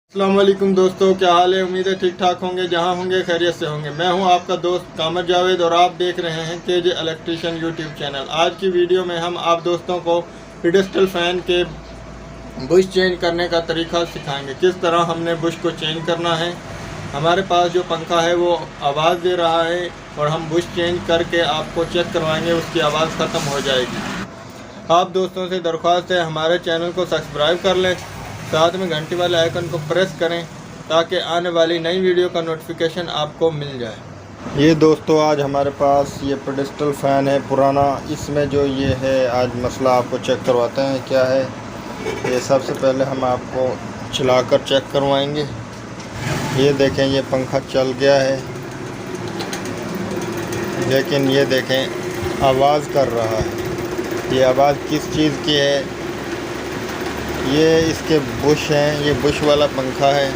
अस्सलाम वालेकुम दोस्तों, क्या हाल है। उम्मीद है ठीक ठाक होंगे, जहां होंगे खैरियत से होंगे। मैं हूं आपका दोस्त कामर जावेद और आप देख रहे हैं केजे इलेक्ट्रिशियन यूट्यूब चैनल। आज की वीडियो में हम आप दोस्तों को पेडस्टल फ़ैन के बुश चेंज करने का तरीका सिखाएंगे। किस तरह हमने बुश को चेंज करना है। हमारे पास जो पंखा है वो आवाज़ दे रहा है और हम बुश चेंज करके आपको चेक करवाएंगे, उसकी आवाज़ ख़त्म हो जाएगी। आप दोस्तों से दरख्वास्त है हमारे चैनल को सब्सक्राइब कर लें, साथ में घंटी वाले आइकन को प्रेस करें ताकि आने वाली नई वीडियो का नोटिफिकेशन आपको मिल जाए। ये दोस्तों आज हमारे पास ये पेडस्टल फ़ैन है पुराना। इसमें जो ये है आज मसला आपको चेक करवाते हैं क्या है। ये सबसे पहले हम आपको चलाकर चेक करवाएंगे। ये देखें, ये पंखा चल गया है, लेकिन ये देखें आवाज़ कर रहा है। ये आवाज़ किस चीज़ की है। ये इसके बुश हैं, ये बुश वाला पंखा है।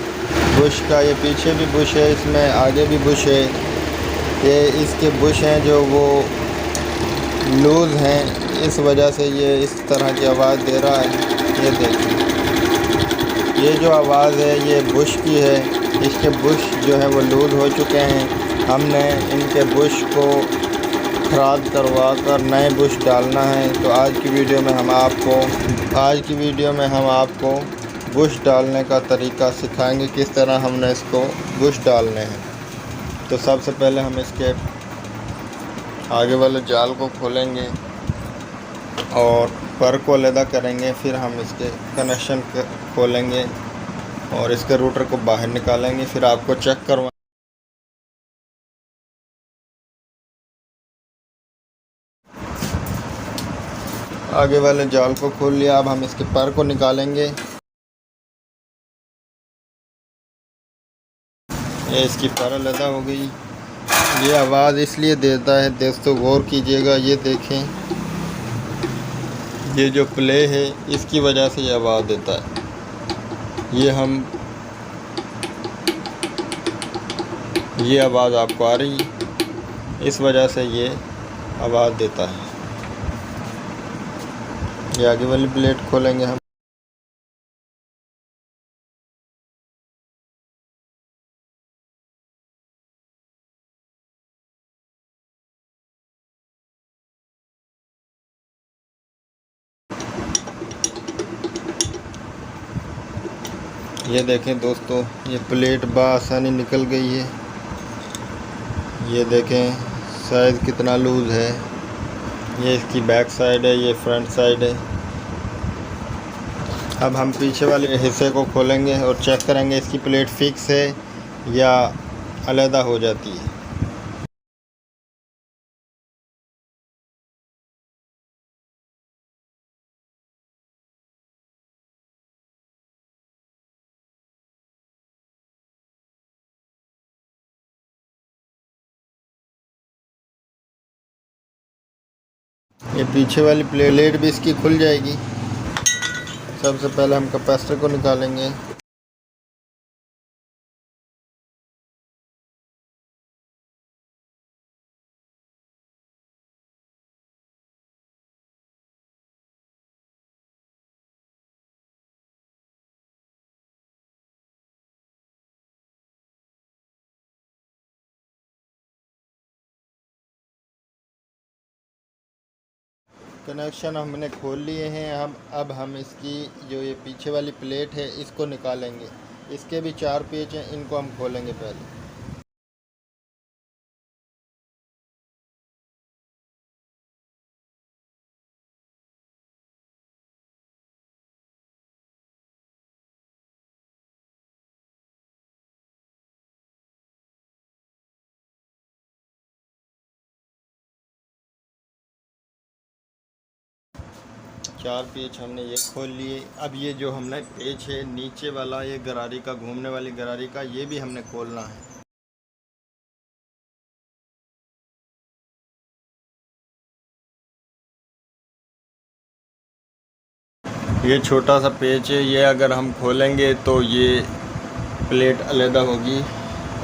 बुश का ये पीछे भी बुश है, इसमें आगे भी बुश है। ये इसके बुश हैं जो वो लूज़ हैं, इस वजह से ये इस तरह की आवाज़ दे रहा है। ये देखिए, ये जो आवाज़ है ये बुश की है। इसके बुश जो है वो लूज़ हो चुके हैं। हमने इनके बुश को ख़राब करवा कर नए बुश डालना है। तो आज की वीडियो में हम आपको बुश डालने का तरीका सिखाएंगे, किस तरह हमने इसको बुश डालने हैं। तो सबसे पहले हम इसके आगे वाले जाल को खोलेंगे और पर को अलग करेंगे। फिर हम इसके कनेक्शन खोलेंगे और इसके रूटर को बाहर निकालेंगे। फिर आपको चेक करवा आगे वाले जाल को खोल लिया। अब हम इसके पर को निकालेंगे। ये इसकी पर अलग हो गई। ये आवाज़ इसलिए देता है दोस्तों, गौर कीजिएगा। ये देखें, ये जो प्ले है इसकी वजह से ये आवाज़ देता है। ये आवाज़ आपको आ रही, इस वजह से ये आवाज़ देता है। ये आगे वाली प्लेट खोलेंगे हम। ये देखें दोस्तों, ये प्लेट बआसानी निकल गई है। ये देखें साइज़ कितना लूज़ है। ये इसकी बैक साइड है, ये फ्रंट साइड है। अब हम पीछे वाले हिस्से को खोलेंगे और चेक करेंगे इसकी प्लेट फिक्स है या अलहदा हो जाती है। ये पीछे वाली प्लेट भी इसकी खुल जाएगी। सबसे पहले हम कैपेसिटर को निकालेंगे। कनेक्शन हमने खोल लिए हैं। अब हम इसकी जो ये पीछे वाली प्लेट है इसको निकालेंगे। इसके भी 4 पेच हैं, इनको हम खोलेंगे पहले। चार पेच हमने ये खोल लिए। अब ये जो हमने पेच है नीचे वाला, ये गरारी का, घूमने वाली गरारी का, ये भी हमने खोलना है। ये छोटा सा पेच है, ये अगर हम खोलेंगे तो ये प्लेट अलहदा होगी,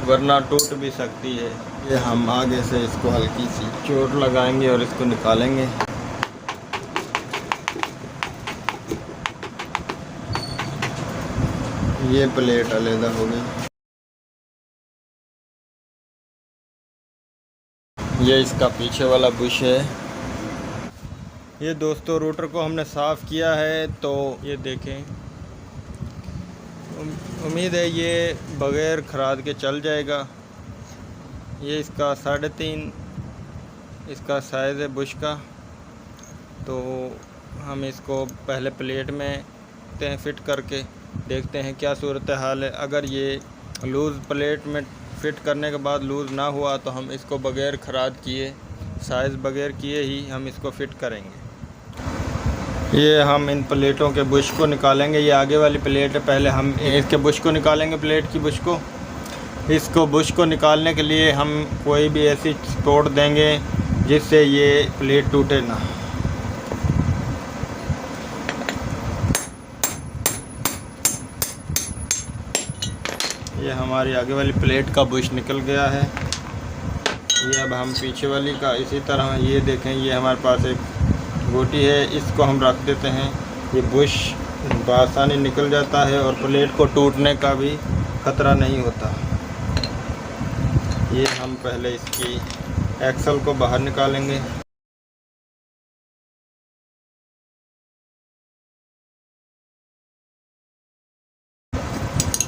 वरना टूट भी सकती है। ये हम आगे से इसको हल्की सी चोट लगाएंगे और इसको निकालेंगे। ये प्लेट अलग हो गई। ये इसका पीछे वाला बुश है। ये दोस्तों रोटर को हमने साफ़ किया है, तो ये देखें, उम्मीद है ये बग़ैर खराद के चल जाएगा। ये इसका 3.5 इसका साइज़ है बुश का। तो हम इसको पहले प्लेट में फिट करके देखते हैं क्या सूरत हाल है। अगर ये लूज़ प्लेट में फ़िट करने के बाद लूज़ ना हुआ तो हम इसको बग़ैर खराद किए, साइज़ बग़ैर किए ही हम इसको फ़िट करेंगे। ये हम इन प्लेटों के बुश को निकालेंगे। ये आगे वाली प्लेट है, पहले हम इसके बुश को निकालेंगे, प्लेट की बुश को। इसको बुश को निकालने के लिए हम कोई भी ऐसी तोड़ देंगे जिससे ये प्लेट टूटे ना। ये हमारी आगे वाली प्लेट का बुश निकल गया है। ये अब हम पीछे वाली का इसी तरह, ये देखें, ये हमारे पास एक गोटी है, इसको हम रख देते हैं। ये बुश बआसानी निकल जाता है और प्लेट को टूटने का भी ख़तरा नहीं होता। ये हम पहले इसकी एक्सल को बाहर निकालेंगे।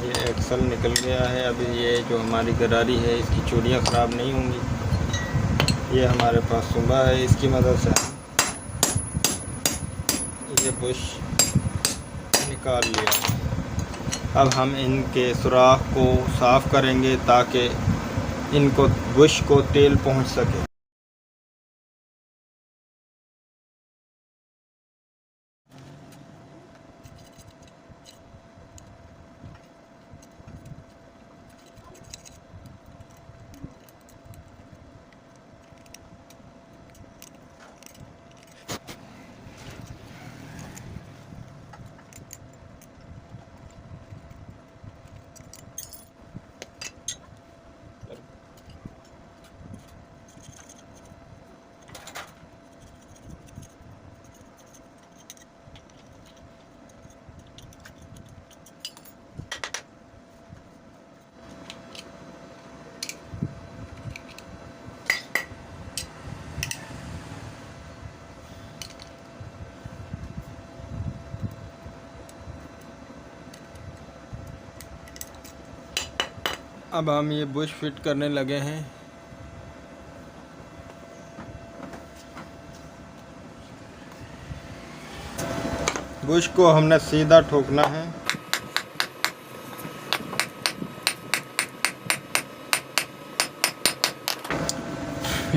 ये एक्सल निकल गया है। अभी ये जो हमारी गरारी है इसकी चूड़ियाँ ख़राब नहीं होंगी। ये हमारे पास सुबह है, इसकी मदद से ये बुश निकाल लिया। अब हम इनके सुराख को साफ़ करेंगे ताकि इनको बुश को तेल पहुंच सके। अब हम ये बुश फिट करने लगे हैं। बुश को हमने सीधा ठोकना है।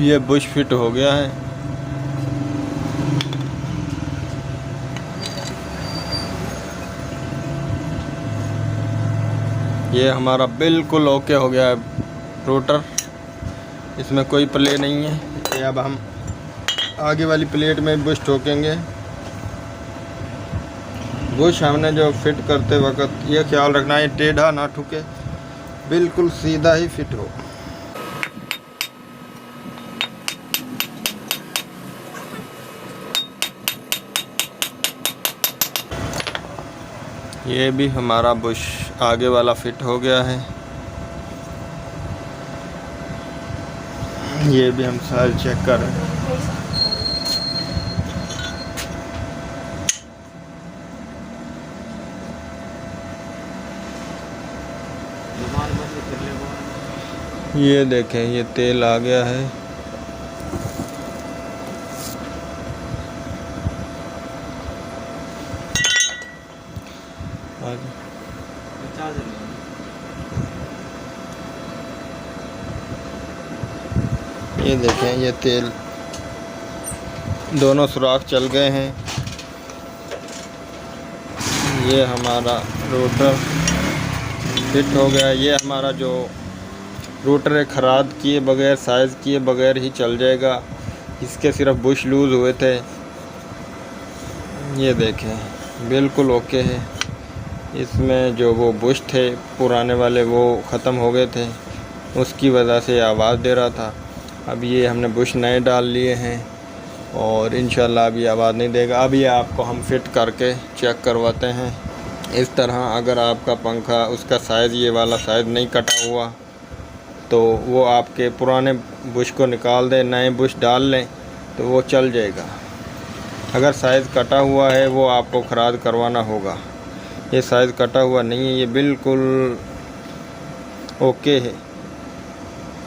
ये बुश फिट हो गया है। ये हमारा बिल्कुल ओके हो गया है रोटर, इसमें कोई प्ले नहीं है। ये अब हम आगे वाली प्लेट में बुश ठोकेंगे। बुश हमने जो फिट करते वक्त ये ख्याल रखना है टेढ़ा ना ठुके, बिल्कुल सीधा ही फिट हो। ये भी हमारा बुश आगे वाला फिट हो गया है। ये भी हम साइज चेक कर रहे हैं। ये देखें, ये तेल आ गया है। ये देखें, ये तेल दोनों सुराख चल गए हैं। ये हमारा रोटर फिट हो गया। ये हमारा जो रोटर है खराद किए बगैर, साइज़ किए बगैर ही चल जाएगा। इसके सिर्फ बुश लूज़ हुए थे। ये देखें बिल्कुल ओके है। इसमें जो वो बुश थे पुराने वाले वो ख़त्म हो गए थे, उसकी वजह से आवाज़ दे रहा था। अब ये हमने बुश नए डाल लिए हैं और इंशाल्लाह अब ये आवाज़ नहीं देगा। अब ये आपको हम फिट करके चेक करवाते हैं। इस तरह अगर आपका पंखा उसका साइज़ ये वाला साइज़ नहीं कटा हुआ तो वो आपके पुराने बुश को निकाल दें, नए बुश डाल लें तो वो चल जाएगा। अगर साइज़ कटा हुआ है वो आपको खराद करवाना होगा। ये साइज़ कटा हुआ नहीं है, ये बिल्कुल ओके है,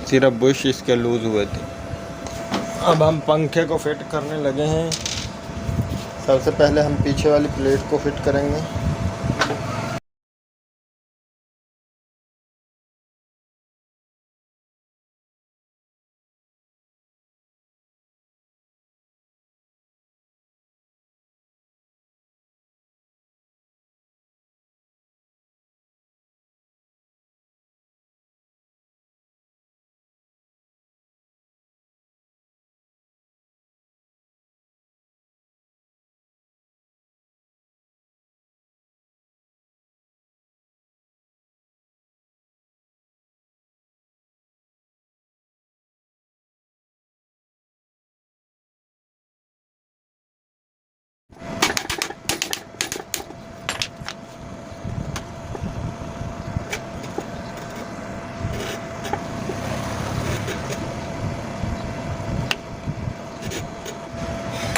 सिर्फ बुश इसके लूज़ हुए थे। अब हम पंखे को फिट करने लगे हैं। सबसे पहले हम पीछे वाली प्लेट को फिट करेंगे।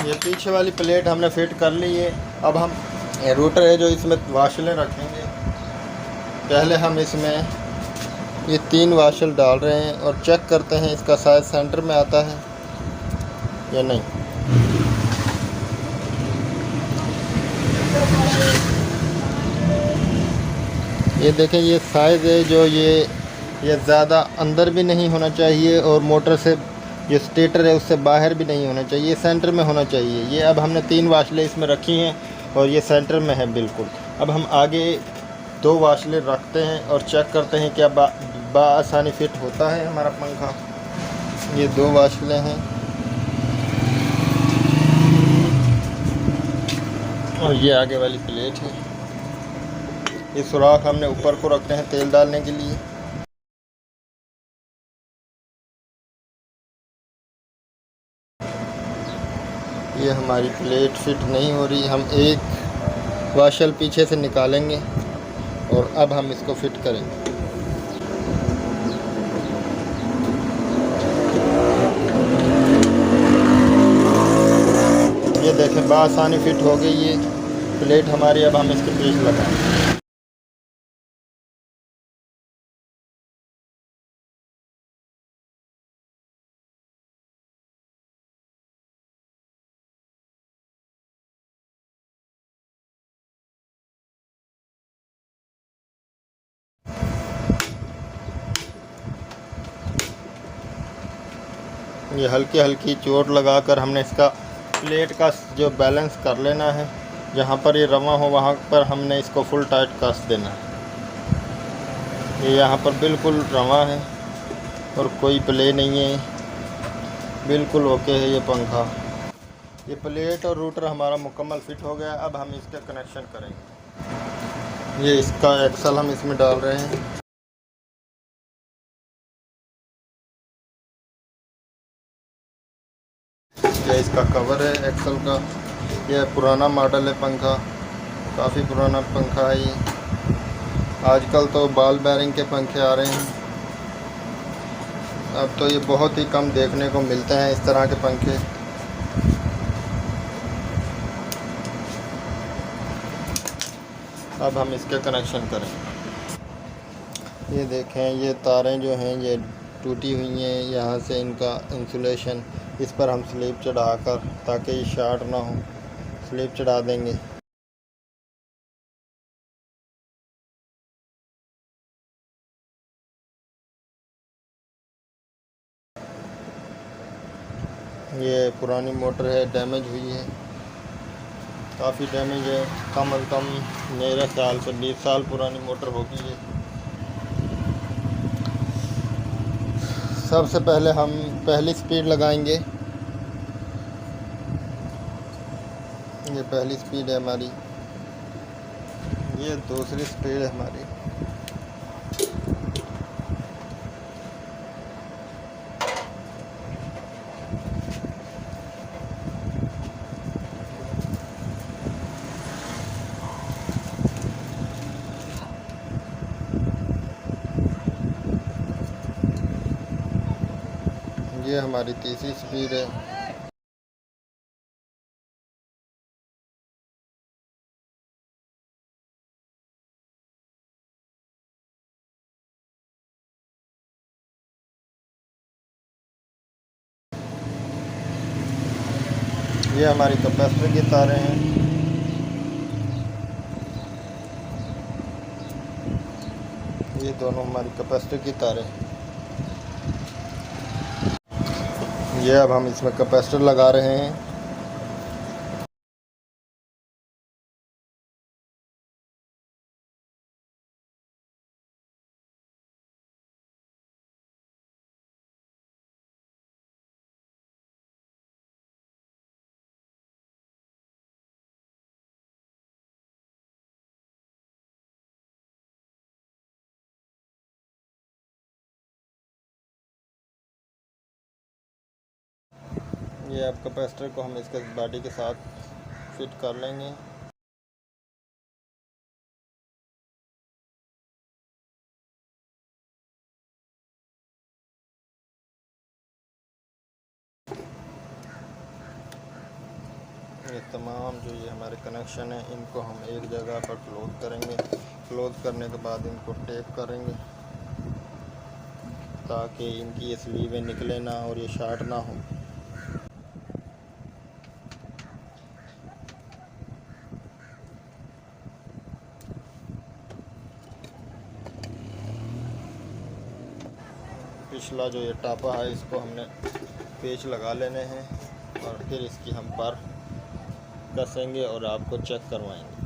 ये पीछे वाली प्लेट हमने फिट कर ली है। अब हम रूटर है जो इसमें वाशलें रखेंगे। पहले हम इसमें ये 3 वाशल डाल रहे हैं और चेक करते हैं इसका साइज सेंटर में आता है या नहीं। ये देखें, ये साइज़ है जो ये ज़्यादा अंदर भी नहीं होना चाहिए और मोटर से जो स्टेटर है उससे बाहर भी नहीं होना चाहिए, सेंटर में होना चाहिए। ये अब हमने 3 वाशलें इसमें रखी हैं और ये सेंटर में है बिल्कुल। अब हम आगे 2 वाशलें रखते हैं और चेक करते हैं क्या आसानी फिट होता है हमारा पंखा। ये 2 वाशलें हैं और ये आगे वाली प्लेट है। ये सुराख हमने ऊपर को रखते हैं तेल डालने के लिए। ये हमारी प्लेट फिट नहीं हो रही, हम एक वाशल पीछे से निकालेंगे और अब हम इसको फिट करेंगे। ये देखें बआसानी फिट हो गई ये प्लेट हमारी। अब हम इसके पेच लगाएंगे। ये हल्की हल्की चोट लगाकर हमने इसका प्लेट का जो बैलेंस कर लेना है। जहाँ पर ये रवा हो वहाँ पर हमने इसको फुल टाइट कस देना है। ये यहाँ पर बिल्कुल रवा है और कोई प्ले नहीं है, बिल्कुल ओके है ये पंखा। ये प्लेट और रूटर हमारा मुकम्मल फिट हो गया। अब हम इसका कनेक्शन करेंगे। ये इसका एक्सल हम इसमें डाल रहे हैं। ये इसका कवर है एक्सल का। यह पुराना मॉडल है पंखा, काफ़ी पुराना पंखा है ये। आजकल तो बॉल बेयरिंग के पंखे आ रहे हैं। अब तो ये बहुत ही कम देखने को मिलते हैं इस तरह के पंखे। अब हम इसके कनेक्शन करें। ये देखें, ये तारें जो हैं ये टूटी हुई हैं। यहाँ से इनका इंसुलेशन, इस पर हम स्लिप चढ़ाकर, ताकि ये शॉर्ट ना हो, स्लिप चढ़ा देंगे। ये पुरानी मोटर है, डैमेज हुई है, काफ़ी डैमेज है। कम अज़ कम मेरे ख्याल से 20 साल पुरानी मोटर होगी ये। सबसे पहले हम पहली स्पीड लगाएंगे। ये पहली स्पीड है हमारी, ये दूसरी स्पीड है हमारी। ये हमारी तीसरी स्पीड है। ये हमारी कैपेसिटर की तारें हैं। ये दोनों हमारी कैपेसिटर की तारें हैं। ये अब हम इसमें कैपेसिटर लगा रहे हैं। ये अब कैपेसिटर को हम इसके बॉडी के साथ फिट कर लेंगे। ये तमाम जो ये हमारे कनेक्शन हैं इनको हम एक जगह पर क्लोज करेंगे। क्लोज करने के बाद इनको टेप करेंगे ताकि इनकी ये स्लीवें निकले ना और ये शार्ट ना हो। पिछला जो ये टापा है इसको हमने पेच लगा लेने हैं और फिर इसकी हम पर कसेंगे और आपको चेक करवाएंगे।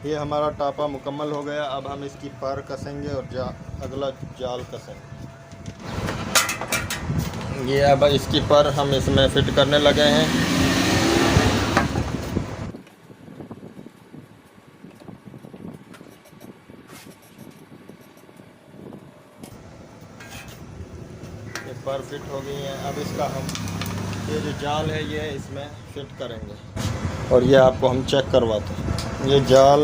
ये हमारा टापा मुकम्मल हो गया। अब हम इसकी पर कसेंगे और अगला जाल कसेंगे। ये अब इसकी पर हम इसमें फिट करने लगे हैं। ये पर फिट हो गई है। अब इसका हम ये जो जाल है ये इसमें फिट करेंगे और ये आपको हम चेक करवाते हैं। ये जाल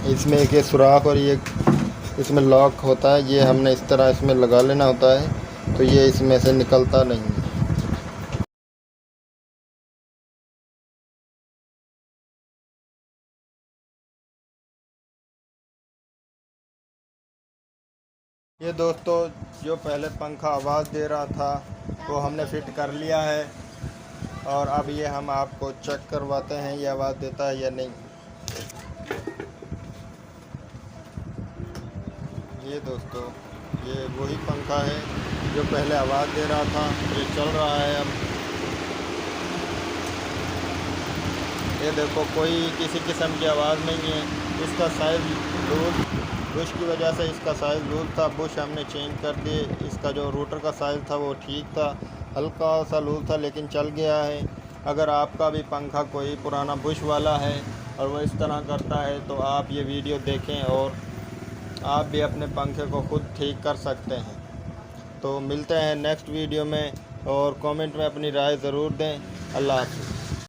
इसमें एक ये सुराख और ये इसमें लॉक होता है। ये हमने इस तरह इसमें लगा लेना होता है तो ये इसमें से निकलता नहीं है। ये दोस्तों जो पहले पंखा आवाज़ दे रहा था वो हमने फिट कर लिया है और अब ये हम आपको चेक करवाते हैं ये आवाज़ देता है या नहीं। ये दोस्तों ये वही पंखा है जो पहले आवाज़ दे रहा था, ये चल रहा है अब। ये देखो कोई किसी किस्म की आवाज़ नहीं है। इसका साइज़ लूज, बुश की वजह से इसका साइज़ लूज था। बुश हमने चेंज कर दिए। इसका जो रूटर का साइज़ था वो ठीक था, हल्का सा लूज था लेकिन चल गया है। अगर आपका भी पंखा कोई पुराना बुश वाला है और वो इस तरह करता है तो आप ये वीडियो देखें और आप भी अपने पंखे को खुद ठीक कर सकते हैं। तो मिलते हैं नेक्स्ट वीडियो में और कमेंट में अपनी राय ज़रूर दें। अल्लाह हाफ़िज़।